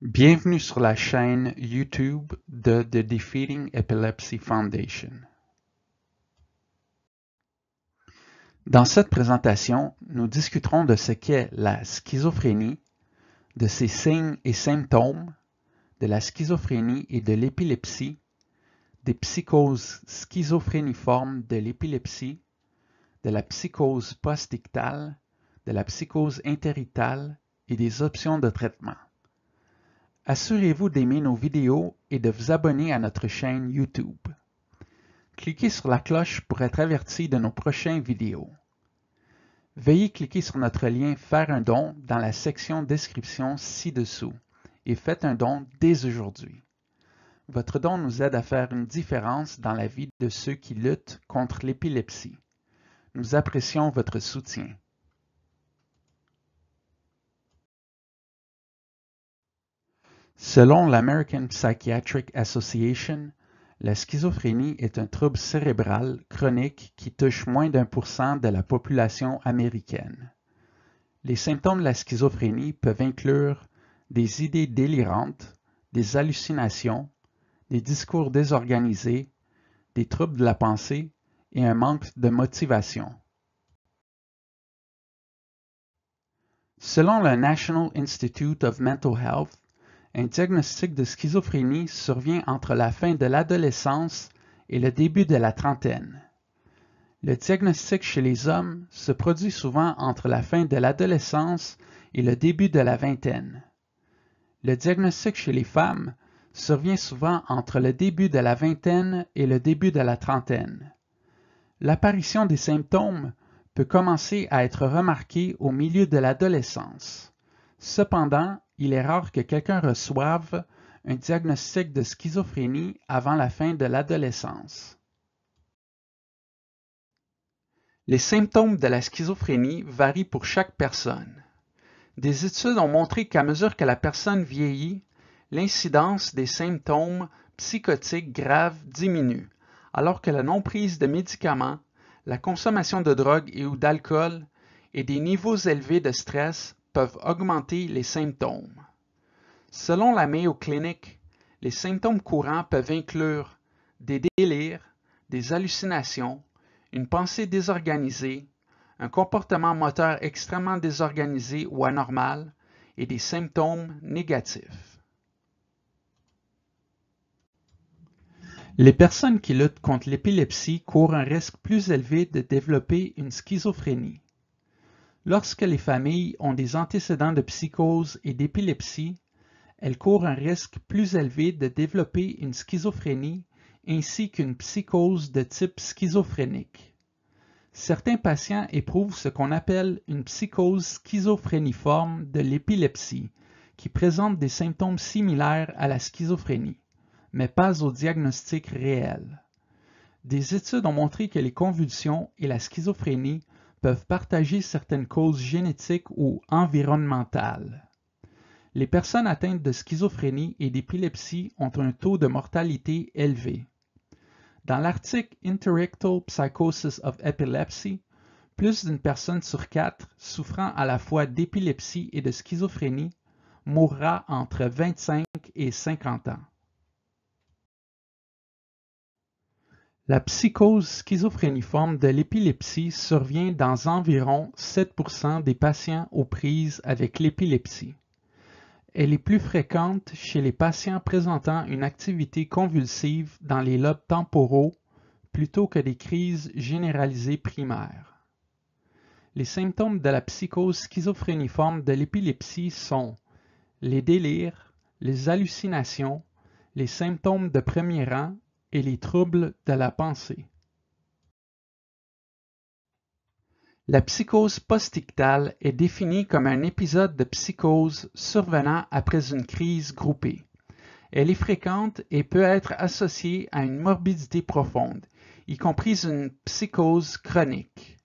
Bienvenue sur la chaîne YouTube de The Defeating Epilepsy Foundation. Dans cette présentation, nous discuterons de ce qu'est la schizophrénie, de ses signes et symptômes, de la schizophrénie et de l'épilepsie, des psychoses schizophréniformes de l'épilepsie, de la psychose postictale, de la psychose interictale et des options de traitement. Assurez-vous d'aimer nos vidéos et de vous abonner à notre chaîne YouTube. Cliquez sur la cloche pour être averti de nos prochaines vidéos. Veuillez cliquer sur notre lien « Faire un don » dans la section description ci-dessous et faites un don dès aujourd'hui. Votre don nous aide à faire une différence dans la vie de ceux qui luttent contre l'épilepsie. Nous apprécions votre soutien. Selon l'American Psychiatric Association, la schizophrénie est un trouble cérébral chronique qui touche moins d'1% de la population américaine. Les symptômes de la schizophrénie peuvent inclure des idées délirantes, des hallucinations, des discours désorganisés, des troubles de la pensée et un manque de motivation. Selon le National Institute of Mental Health, un diagnostic de schizophrénie survient entre la fin de l'adolescence et le début de la trentaine. Le diagnostic chez les hommes se produit souvent entre la fin de l'adolescence et le début de la vingtaine. Le diagnostic chez les femmes survient souvent entre le début de la vingtaine et le début de la trentaine. L'apparition des symptômes peut commencer à être remarquée au milieu de l'adolescence. Cependant, il est rare que quelqu'un reçoive un diagnostic de schizophrénie avant la fin de l'adolescence. Les symptômes de la schizophrénie varient pour chaque personne. Des études ont montré qu'à mesure que la personne vieillit, l'incidence des symptômes psychotiques graves diminue, alors que la non-prise de médicaments, la consommation de drogue et ou d'alcool et des niveaux élevés de stress peuvent augmenter les symptômes. Selon la Mayo Clinic, les symptômes courants peuvent inclure des délires, des hallucinations, une pensée désorganisée, un comportement moteur extrêmement désorganisé ou anormal et des symptômes négatifs. Les personnes qui luttent contre l'épilepsie courent un risque plus élevé de développer une schizophrénie. Lorsque les familles ont des antécédents de psychose et d'épilepsie, elles courent un risque plus élevé de développer une schizophrénie ainsi qu'une psychose de type schizophrénique. Certains patients éprouvent ce qu'on appelle une psychose schizophréniforme de l'épilepsie, qui présente des symptômes similaires à la schizophrénie, mais pas au diagnostic réel. Des études ont montré que les convulsions et la schizophrénie peuvent partager certaines causes génétiques ou environnementales. Les personnes atteintes de schizophrénie et d'épilepsie ont un taux de mortalité élevé. Dans l'article Interictal Psychosis of Epilepsy, plus d'une personne sur 4 souffrant à la fois d'épilepsie et de schizophrénie mourra entre 25 et 50 ans. La psychose schizophréniforme de l'épilepsie survient dans environ 7% des patients aux prises avec l'épilepsie. Elle est plus fréquente chez les patients présentant une activité convulsive dans les lobes temporaux plutôt que des crises généralisées primaires. Les symptômes de la psychose schizophréniforme de l'épilepsie sont les délires, les hallucinations, les symptômes de premier rang et les troubles de la pensée. La psychose postictale est définie comme un épisode de psychose survenant après une crise groupée. Elle est fréquente et peut être associée à une morbidité profonde, y compris une psychose chronique.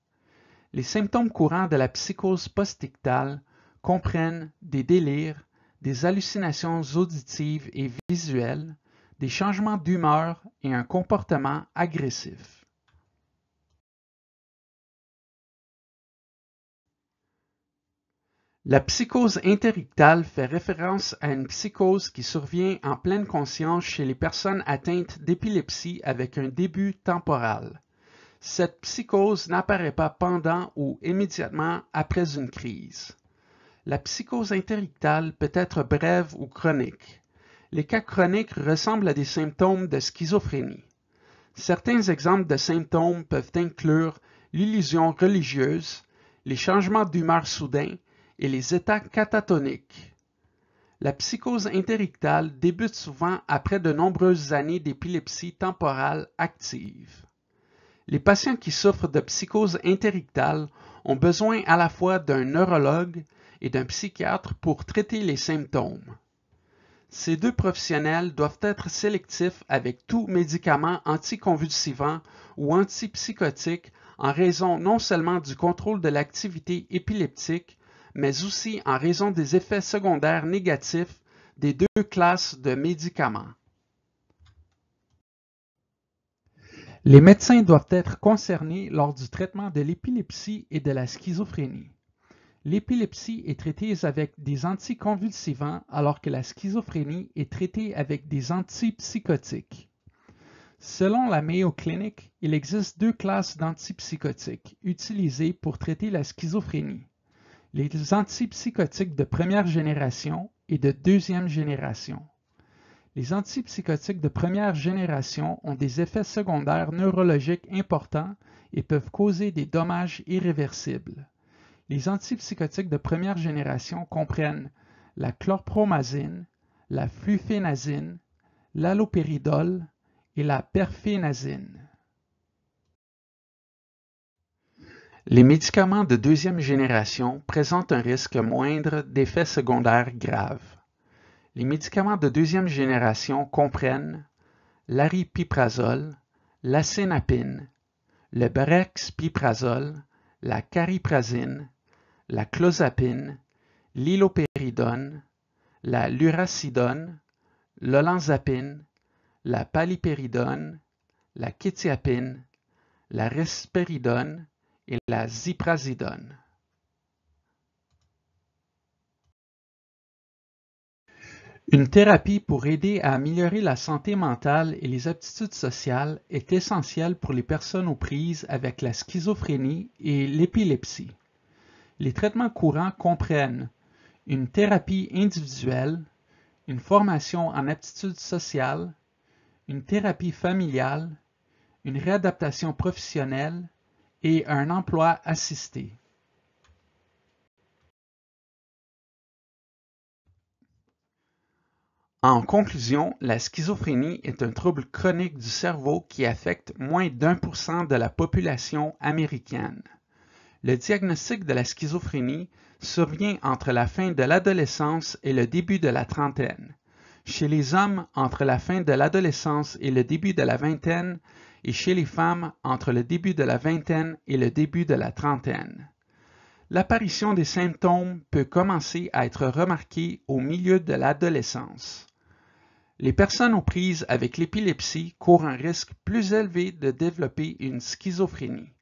Les symptômes courants de la psychose postictale comprennent des délires, des hallucinations auditives et visuelles, des changements d'humeur et un comportement agressif. La psychose interictale fait référence à une psychose qui survient en pleine conscience chez les personnes atteintes d'épilepsie avec un début temporal. Cette psychose n'apparaît pas pendant ou immédiatement après une crise. La psychose interictale peut être brève ou chronique. Les cas chroniques ressemblent à des symptômes de schizophrénie. Certains exemples de symptômes peuvent inclure l'illusion religieuse, les changements d'humeur soudains et les états catatoniques. La psychose interictale débute souvent après de nombreuses années d'épilepsie temporale active. Les patients qui souffrent de psychose interictale ont besoin à la fois d'un neurologue et d'un psychiatre pour traiter les symptômes. Ces deux professionnels doivent être sélectifs avec tout médicament anticonvulsivant ou antipsychotique en raison non seulement du contrôle de l'activité épileptique, mais aussi en raison des effets secondaires négatifs des deux classes de médicaments. Les médecins doivent être concernés lors du traitement de l'épilepsie et de la schizophrénie. L'épilepsie est traitée avec des anticonvulsivants alors que la schizophrénie est traitée avec des antipsychotiques. Selon la Mayo Clinic, il existe deux classes d'antipsychotiques utilisées pour traiter la schizophrénie. Les antipsychotiques de première génération et de deuxième génération. Les antipsychotiques de première génération ont des effets secondaires neurologiques importants et peuvent causer des dommages irréversibles. Les antipsychotiques de première génération comprennent la chlorpromazine, la fluphénazine, l'halopéridol et la perfénazine. Les médicaments de deuxième génération présentent un risque moindre d'effets secondaires graves. Les médicaments de deuxième génération comprennent l'aripiprazole, l'acénapine, le brexpiprazole, la cariprazine, la clozapine, l'ilopéridone, la lurasidone, l'olanzapine, la palipéridone, la kétiapine, la risperidone et la ziprasidone. Une thérapie pour aider à améliorer la santé mentale et les aptitudes sociales est essentielle pour les personnes aux prises avec la schizophrénie et l'épilepsie. Les traitements courants comprennent une thérapie individuelle, une formation en aptitudes sociales, une thérapie familiale, une réadaptation professionnelle et un emploi assisté. En conclusion, la schizophrénie est un trouble chronique du cerveau qui affecte moins d'1% de la population américaine. Le diagnostic de la schizophrénie survient entre la fin de l'adolescence et le début de la trentaine. Chez les hommes, entre la fin de l'adolescence et le début de la vingtaine, et chez les femmes, entre le début de la vingtaine et le début de la trentaine. L'apparition des symptômes peut commencer à être remarquée au milieu de l'adolescence. Les personnes aux prises avec l'épilepsie courent un risque plus élevé de développer une schizophrénie.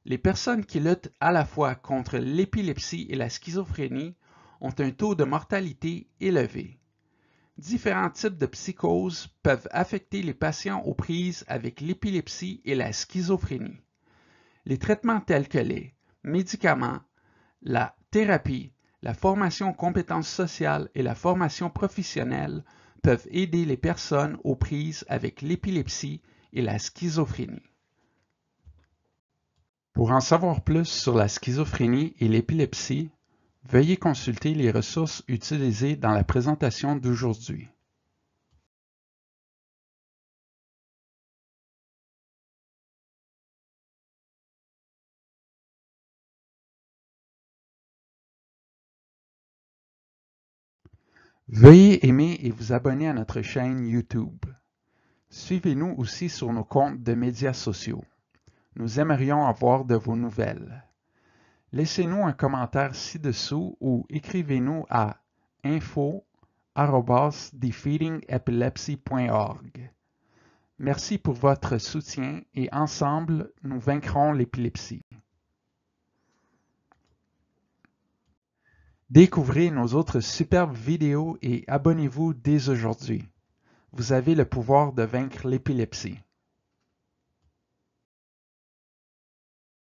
Les personnes qui luttent à la fois contre l'épilepsie et la schizophrénie ont un taux de mortalité élevé. Différents types de psychoses peuvent affecter les patients aux prises avec l'épilepsie et la schizophrénie. Les traitements tels que les médicaments, la thérapie, la formation aux compétences sociales et la formation professionnelle peuvent aider les personnes aux prises avec l'épilepsie et la schizophrénie. Pour en savoir plus sur la schizophrénie et l'épilepsie, veuillez consulter les ressources utilisées dans la présentation d'aujourd'hui. Veuillez aimer et vous abonner à notre chaîne YouTube. Suivez-nous aussi sur nos comptes de médias sociaux. Nous aimerions avoir de vos nouvelles. Laissez-nous un commentaire ci-dessous ou écrivez-nous à info@defeatingepilepsy.org. Merci pour votre soutien et ensemble, nous vaincrons l'épilepsie. Découvrez nos autres superbes vidéos et abonnez-vous dès aujourd'hui. Vous avez le pouvoir de vaincre l'épilepsie.